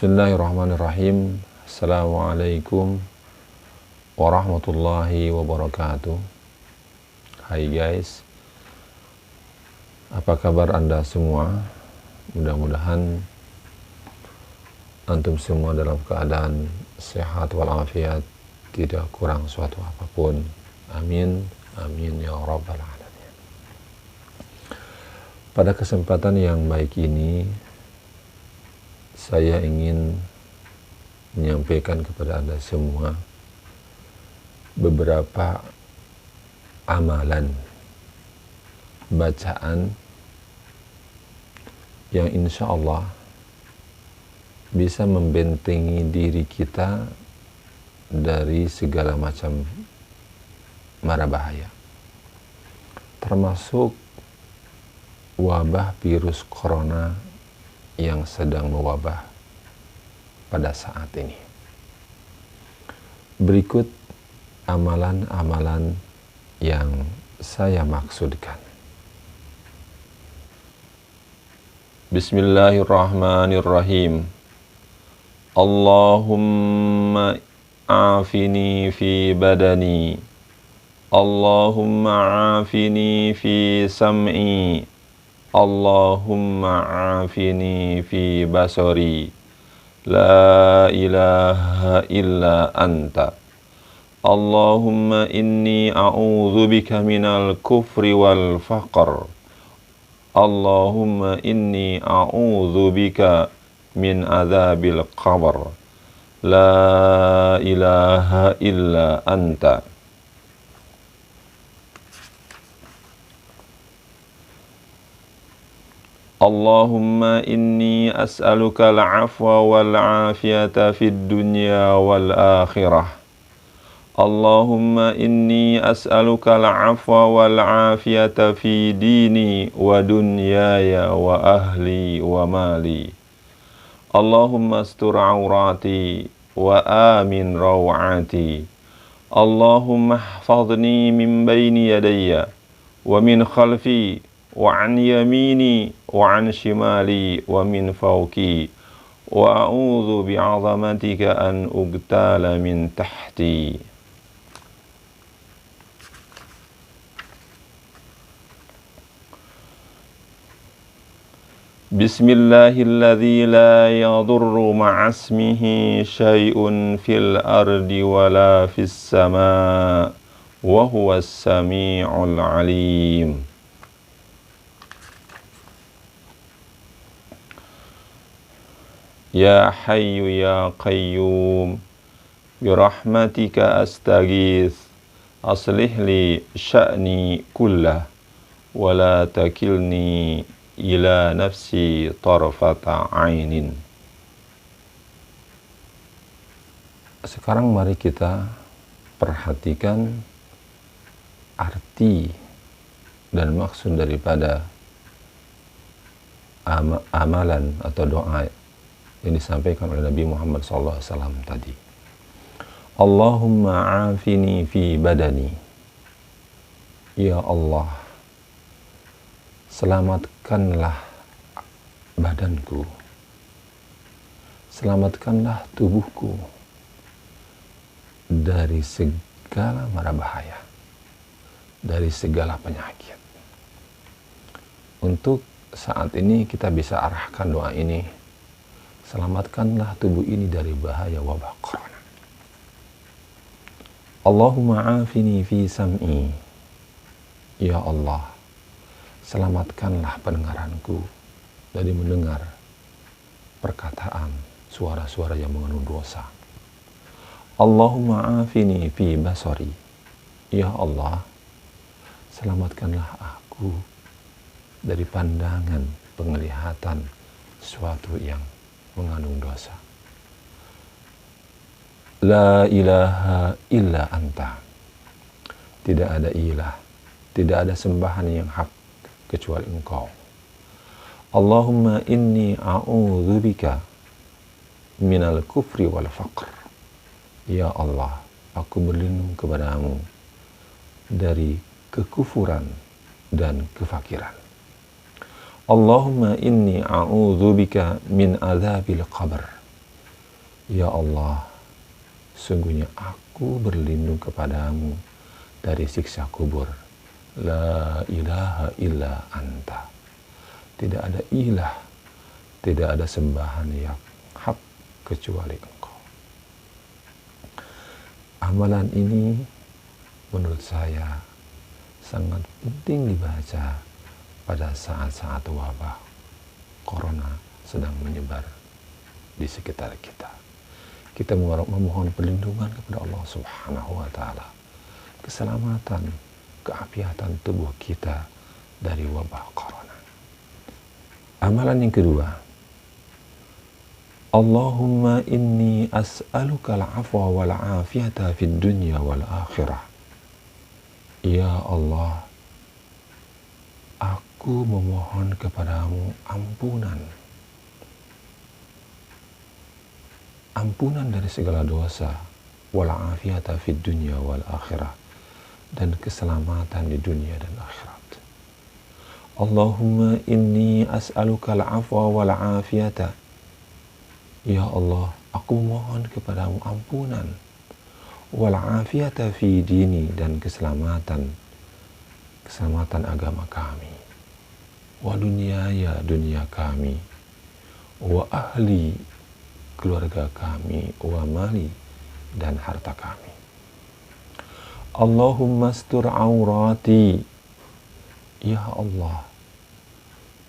Bismillahirrahmanirrahim. Assalamualaikum warahmatullahi wabarakatuh. Hai guys, apa kabar Anda semua? Mudah-mudahan antum semua dalam keadaan sehat walafiat, tidak kurang suatu apapun. Amin, amin ya rabbal alamin. Pada kesempatan yang baik ini, saya ingin menyampaikan kepada Anda semua beberapa amalan bacaan yang insya Allah bisa membentengi diri kita dari segala macam mara bahaya, termasuk wabah virus corona yang sedang mewabah pada saat ini. Berikut amalan-amalan yang saya maksudkan. Bismillahirrahmanirrahim. Allahumma afini fi badani, Allahumma afini fi sam'i, Allahumma afini fi basari, la ilaha illa anta. Allahumma inni a'udzu bika minal kufri wal faqr. Allahumma inni a'udzu bika min adzabil qabr. La ilaha illa anta. Allahumma inni as'aluka al-'afwa wal-'afiyata fid dunya wal akhirah. Allahumma inni as'aluka al-'afwa wal-'afiyata fi dini wa dunyaya wa ahli wa mali. Allahumma astur 'aurati wa amin raw'ati. Allahumma ihfazni min bayni yadayya wa min khalfi wa an yamini wa an shimali wa min fawqi wa a'udzu bi'azamatika an ugtala min tahti. Bismillahilladzi la yadurru ma'asmihi syai'un fil ardi wala fis sama' wa huwas sami'ul alim. Ya Hayyu Ya Qayyum birahmatika astaghith aslih li sya'ni kullah wa la takilni ila nafsi tarfata ainin. Sekarang mari kita perhatikan arti dan maksud daripada amalan atau doa yang disampaikan oleh Nabi Muhammad SAW tadi. Allahumma afini fi badani. Ya Allah, selamatkanlah badanku, selamatkanlah tubuhku dari segala mara bahaya, dari segala penyakit. Untuk saat ini kita bisa arahkan doa ini. Selamatkanlah tubuh ini dari bahaya wabah corona. Allahumma afini fi sam'i. Ya Allah, selamatkanlah pendengaranku dari mendengar perkataan suara-suara yang mengandung dosa. Allahumma afini fi basari. Ya Allah, selamatkanlah aku dari pandangan penglihatan sesuatu yang mengandung dosa. La ilaha illa anta. Tidak ada ilah, tidak ada sembahan yang hak kecuali Engkau. Allahumma inni a'udzu bika minal kufri wal faqr. Ya Allah, aku berlindung kepadamu dari kekufuran dan kefakiran. Allahumma inni a'udzubika min adzabil qabr. Ya Allah, sungguhnya aku berlindung kepadamu dari siksa kubur. La ilaha illa anta. Tidak ada ilah, tidak ada sembahan yang hak kecuali Engkau. Amalan ini menurut saya sangat penting dibaca pada saat-saat wabah corona sedang menyebar di sekitar kita. Kita memohon perlindungan kepada Allah Subhanahu wa Ta'ala, keselamatan, keafiatan tubuh kita dari wabah corona. Amalan yang kedua, Allahumma inni as'aluka al-afwa wal afiyata fid dunya wal akhirah. Ya Allah, aku memohon kepadamu ampunan dari segala dosa, wal afiyata fid dunya wal akhirah, dan keselamatan di dunia dan akhirat. Allahumma inni as'aluka al-afwa wal afiyata. Ya Allah, aku mohon kepadamu ampunan, wal afiyata fi dini, dan keselamatan agama kami, wa dunyaya, dunia kami, wa ahli, keluarga kami, wa mali, dan harta kami. Allahumma astur aurati. Ya Allah,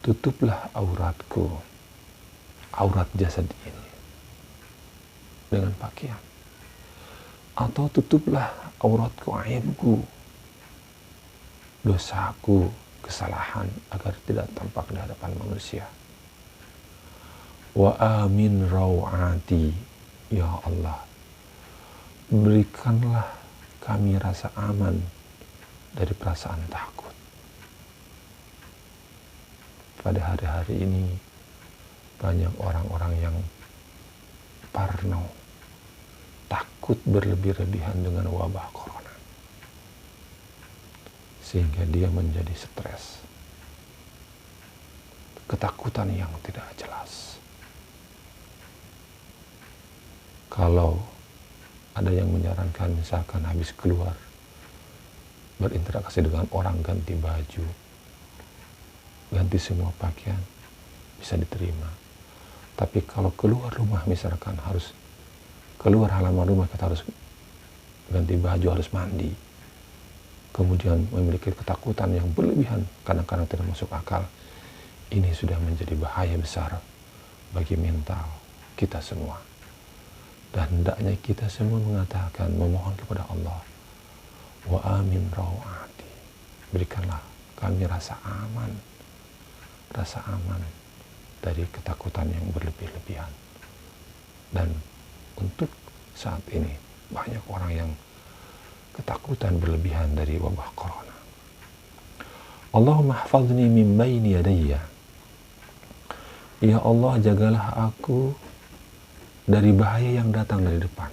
tutuplah auratku, aurat jasad ini, dengan pakaian. Atau tutuplah auratku, aibku, dosaku, kesalahan, agar tidak tampak di hadapan manusia. Wa amin rawati. Ya Allah, berikanlah kami rasa aman dari perasaan takut. Pada hari-hari ini banyak orang-orang yang parno, takut berlebih-lebihan dengan wabah corona, sehingga dia menjadi stres, ketakutan yang tidak jelas. Kalau ada yang menyarankan misalkan habis keluar berinteraksi dengan orang, ganti baju, ganti semua pakaian, bisa diterima. Tapi kalau keluar rumah, misalkan harus keluar halaman rumah, kita harus ganti baju, harus mandi, kemudian memiliki ketakutan yang berlebihan, kadang-kadang tidak masuk akal, ini sudah menjadi bahaya besar bagi mental kita semua. Dan hendaknya kita semua mengatakan, memohon kepada Allah, wa amin rawati, berikanlah kami rasa aman dari ketakutan yang berlebih-lebihan. Dan untuk saat ini banyak orang yang ketakutan berlebihan dari wabah corona. Allahumma hafadhni min bayni yadayya. Ya Allah, jagalah aku dari bahaya yang datang dari depan.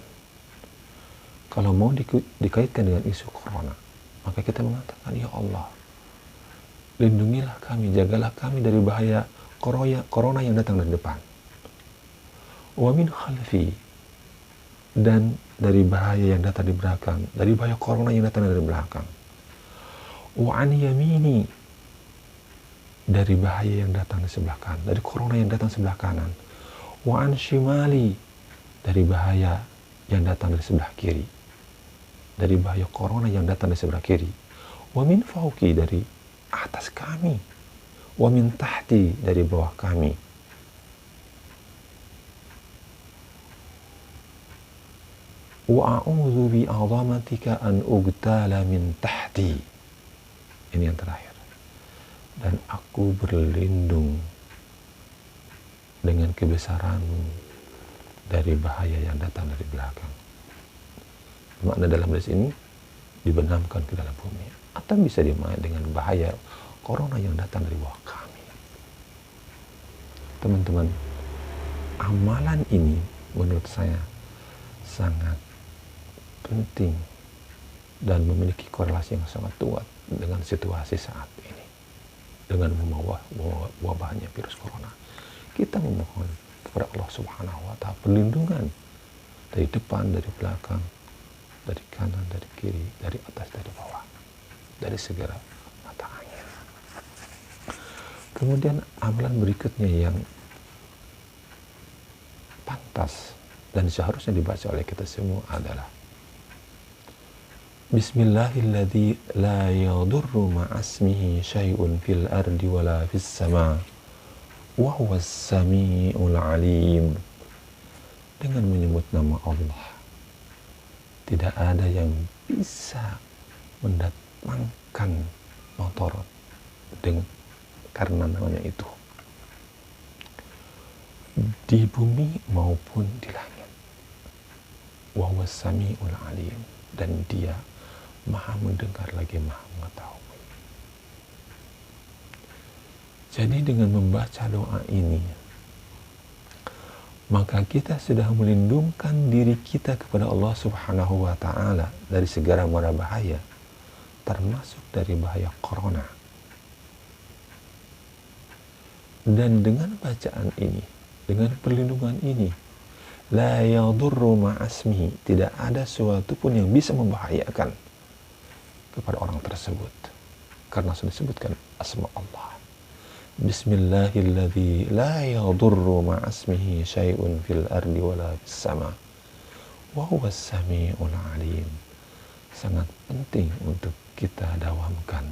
Kalau mau dikaitkan dengan isu corona, maka kita mengatakan, ya Allah, lindungilah kami, jagalah kami dari bahaya corona yang datang dari depan. Wa min khalfi, dan dari bahaya yang datang di belakang, dari bahaya corona yang datang dari belakang. Wa an yamini, dari bahaya yang datang di sebelah kanan, dari corona yang datang sebelah kanan. Wa an shimali, dari bahaya yang datang dari sebelah kiri, dari bahaya corona yang datang dari sebelah kiri. Wa min fauqi, dari atas kami. Wa min tahti, dari bawah kami. Wa a'udzu bi 'azamatika an ugtala min tahti. Ini yang terakhir. Dan aku berlindung dengan kebesaran-Mu dari bahaya yang datang dari belakang. Makna dalam hadis ini dibenamkan ke dalam bumi, atau bisa dimaknai dengan bahaya corona yang datang dari bawah kami. Teman-teman, amalan ini menurut saya sangat penting dan memiliki korelasi yang sangat kuat dengan situasi saat ini, dengan wabahnya virus corona. Kita memohon kepada Allah Subhanahu wa Ta'ala perlindungan dari depan, dari belakang, dari kanan, dari kiri, dari atas, dari bawah, dari segala mata angin. Kemudian amalan berikutnya yang pantas dan seharusnya dibaca oleh kita semua adalah Bismillahilladzi la yadurru ma'asmihi syai'un fil ardi wala fis sama wa huwas sami'ul alim. Dengan menyebut nama Allah, tidak ada yang bisa mendatangkan motor dengan karena namanya itu, di bumi maupun di langit. Wa huwas sami'ul alim, dan dia maha mendengar lagi maha mengetahui. Jadi dengan membaca doa ini, maka kita sudah melindungkan diri kita kepada Allah Subhanahu wa Ta'ala dari segala mara bahaya, termasuk dari bahaya corona. Dan dengan bacaan ini, dengan perlindungan ini, la yadurru ma'asmihi, tidak ada sesuatu pun yang bisa membahayakan kepada orang tersebut, karena sudah disebutkan asma Allah. Bismillahilladzi la yadurru ma'asmihi syai'un fil ardi wala fis sama wa huwas sami'ul alim. Sangat penting untuk kita dawamkan.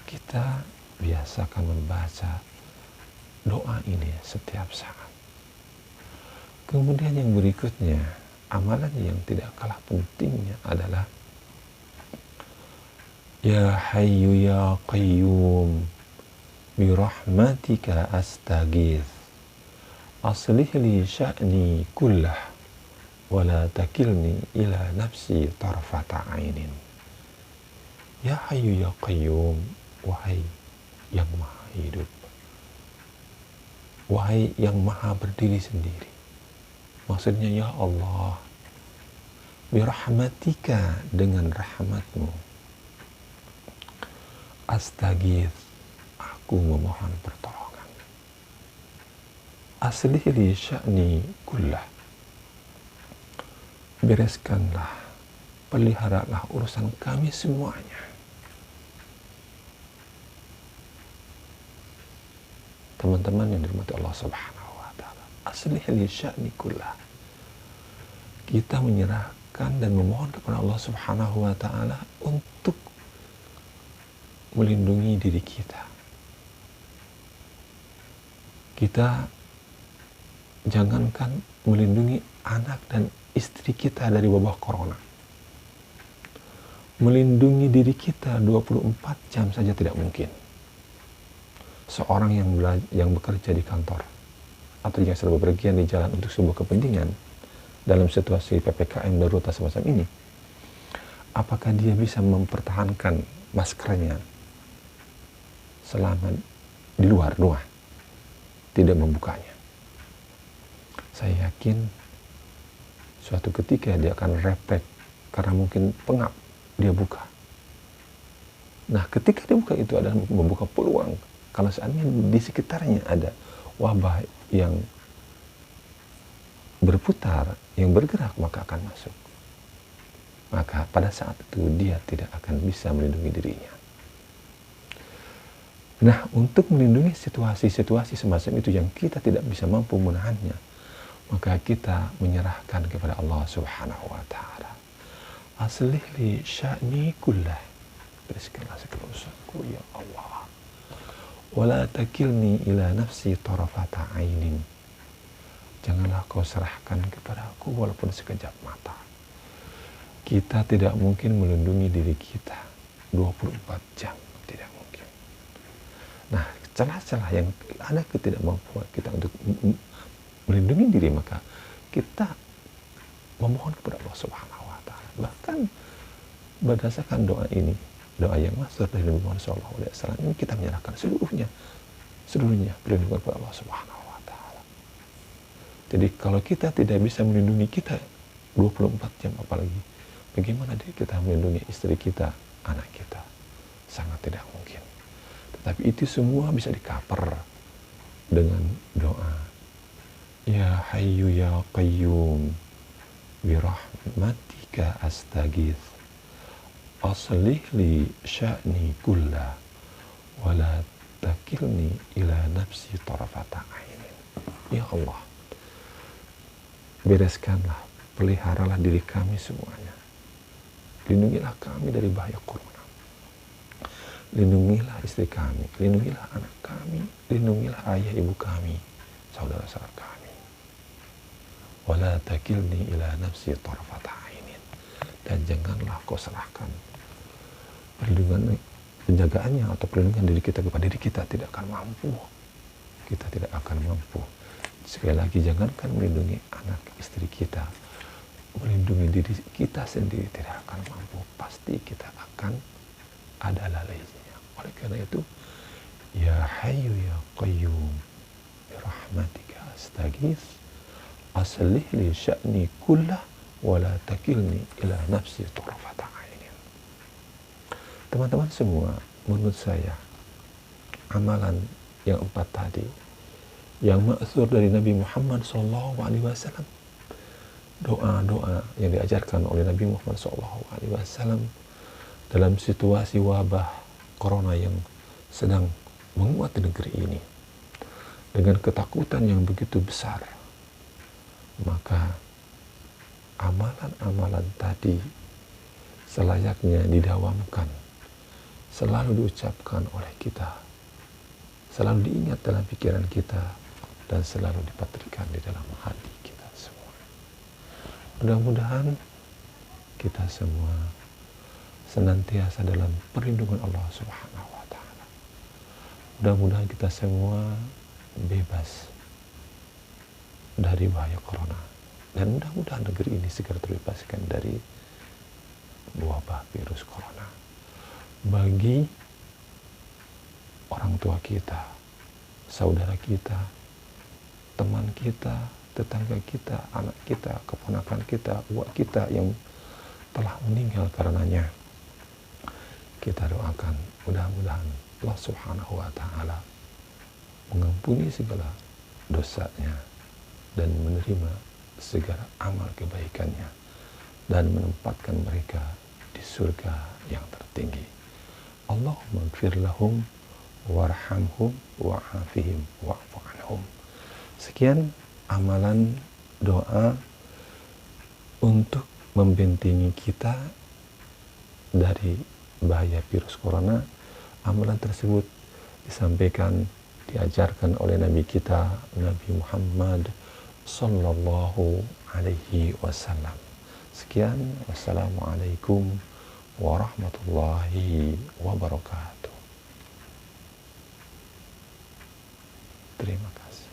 Kita biasakan membaca doa ini setiap saat. Kemudian yang berikutnya, amalan yang tidak kalah pentingnya adalah Ya Hayyu Ya Qayyum birahmatika astaghith aslih li sya'ni kullah wa la takilni ila nafsi tarfata ainin. Ya Hayyu Ya Qayyum, wahai yang maha hidup, wahai yang maha berdiri sendiri. Maksudnya ya Allah, birahmatika, dengan rahmatmu, astaghith, aku memohon pertolongan. Aslih li sya'ni kullah, bereskanlah, peliharalah urusan kami semuanya. Teman-teman yang dirahmati Allah Subhanahu wa Ta'ala, aslih li sya'ni kullah, kita menyerahkan dan memohon kepada Allah Subhanahu wa Ta'ala untuk melindungi diri kita. Kita jangankan melindungi anak dan istri kita dari wabah corona, melindungi diri kita 24 jam saja tidak mungkin. Seorang yang bekerja di kantor atau yang sedang bepergian di jalan untuk sebuah kepentingan dalam situasi PPKM darurat semacam ini, apakah dia bisa mempertahankan maskernya selama di luar rumah, tidak membukanya? Saya yakin suatu ketika dia akan refleks karena mungkin pengap, dia buka. Nah, ketika dia buka itu adalah membuka peluang. Kalau seandainya di sekitarnya ada wabah yang berputar, yang bergerak, maka akan masuk. Maka pada saat itu dia tidak akan bisa melindungi dirinya. Nah, untuk melindungi situasi-situasi semacam itu yang kita tidak bisa mampu menahannya, maka kita menyerahkan kepada Allah Subhanahu wa Ta'ala. Aslih li sya'ni kullah, bereskanlah segala urusanku ya Allah. Wala takilni ila nafsi tarafata ainin, janganlah kau serahkan kepada aku walaupun sekejap mata. Kita tidak mungkin melindungi diri kita 24 jam, tidak mungkin. Nah, celah-celah yang ada ketidakmampuan kita untuk melindungi diri, maka kita memohon kepada Allah Subhanahu wa Ta'ala. Bahkan berdasarkan doa ini, doa yang masuk dari Nabi Muhammad SAW, ini kita menyerahkan seluruhnya perlindungan kepada Allah Subhanahu wa Ta'ala. Jadi kalau kita tidak bisa melindungi kita 24 jam, apalagi bagaimana kita melindungi istri kita, anak kita? Sangat tidak mungkin. Tetapi itu semua bisa di-cover dengan doa Ya Hayyu Ya Qayyum birahmatika astaghith aslih li sya'ni kulla wala takilni ila nafsi tarafata ainin. Ya Allah, bereskanlah, peliharalah diri kami semuanya. Lindungilah kami dari bahaya corona. Lindungilah istri kami, lindungilah anak kami, lindungilah ayah ibu kami, saudara-saudara kami. Wala takilni ila nafsi tarafata ainin. Dan janganlah kau serahkan perlindungan, penjagaannya atau perlindungan diri kita kepada diri kita, tidak akan mampu. Kita tidak akan mampu. Sekali lagi, jangankan melindungi anak istri kita, melindungi diri kita sendiri tidak akan mampu. Pasti kita akan ada lalainya. Oleh karena itu, ya hayyu ya qayyum birahmatika astaghith aslih li sya'ni kullah wala takilni ila nafsi tarafata ainin. Teman-teman semua, menurut saya amalan yang 4 tadi yang ma'thur dari Nabi Muhammad SAW, doa-doa yang diajarkan oleh Nabi Muhammad SAW dalam situasi wabah corona yang sedang menguat di negeri ini dengan ketakutan yang begitu besar, maka amalan-amalan tadi selayaknya didawamkan, selalu diucapkan oleh kita, selalu diingat dalam pikiran kita, dan selalu dipatrikan di dalam hati kita semua. Mudah-mudahan kita semua senantiasa dalam perlindungan Allah Subhanahu wa Ta'ala. Mudah-mudahan kita semua bebas dari bahaya corona, dan mudah-mudahan negeri ini segera terbebaskan dari wabah virus corona. Bagi orang tua kita, saudara kita, teman kita, tetangga kita, anak kita, keponakan kita, buat kita yang telah meninggal karenanya, kita doakan mudah-mudahan Allah Subhanahu wa Ta'ala mengampuni segala dosanya dan menerima segala amal kebaikannya dan menempatkan mereka di surga yang tertinggi. Allahumma ighfir lahum warhamhum wa'afihim wa'fu anhum. Sekian amalan doa untuk membentengi kita dari bahaya virus corona. Amalan tersebut disampaikan, diajarkan oleh Nabi kita, Nabi Muhammad sallallahu alaihi wasallam. Sekian, wassalamualaikum warahmatullahi wabarakatuh. Terima kasih.